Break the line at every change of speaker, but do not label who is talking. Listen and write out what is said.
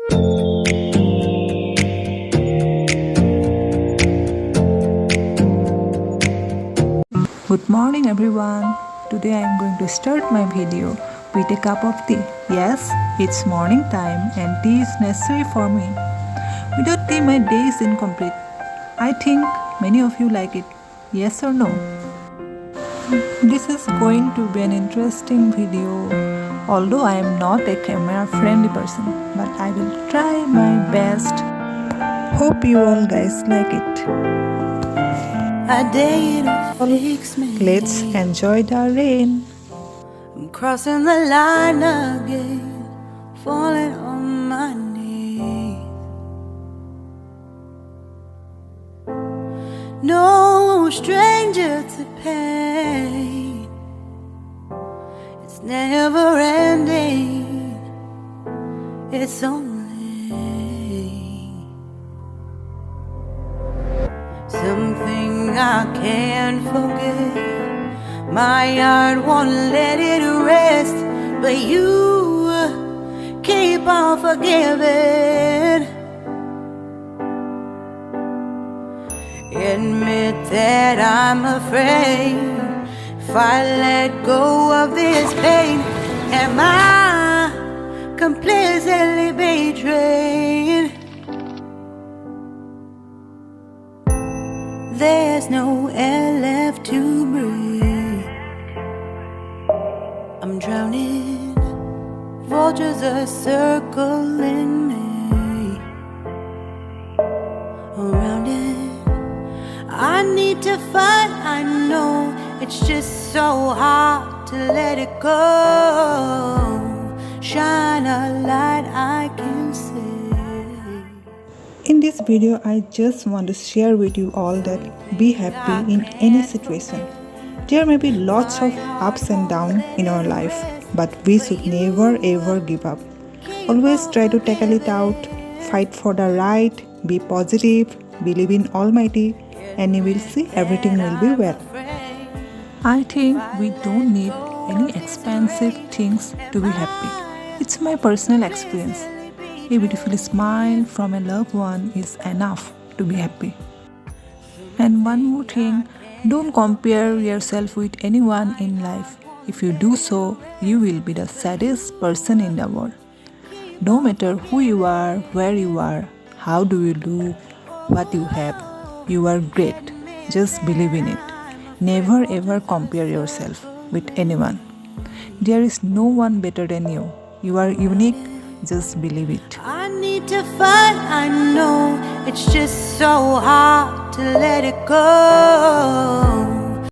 Good morning everyone. Today I am going to start my video with a cup of tea. Yes, it's morning time and tea is necessary for me. Without tea my day is incomplete. I think many of you like it. Yes or no? This is going to be an interesting video. Although I am not a camera friendly person, but I will try my best. Hope you all guys like it.
A day to fix me.
Let's enjoy the rain.
I'm crossing the line again, falling on my knees. No stranger to pain. It's never ending. It's only something I can't forget. My heart won't let it rest, but you keep on forgiving. Admit that I'm afraid. If I let go of this pain, am I completely betrayed? There's no air left to breathe. I'm drowning. Vultures are circling me. Around it, I need to fight. I know it's just so hard to let it go. Shine a light I can see.
In this video, I just want to share with you all that be happy in any situation. There may be lots of ups and downs in our life, but we should never ever give up. Always try to tackle it out, fight for the right, be positive, believe in Almighty, and you will see everything will be well. I think we don't need any expensive things to be happy. It's my personal experience. A beautiful smile from a loved one is enough to be happy. And one more thing, don't compare yourself with anyone in life. If you do so, you will be the saddest person in the world. No matter who you are, where you are, how do you look, what you have, you are great. Just believe in it. Never ever compare yourself with anyone. There is no one better than you. You are unique. Just believe it.
I need to fight, I know it's just so hard to let it go.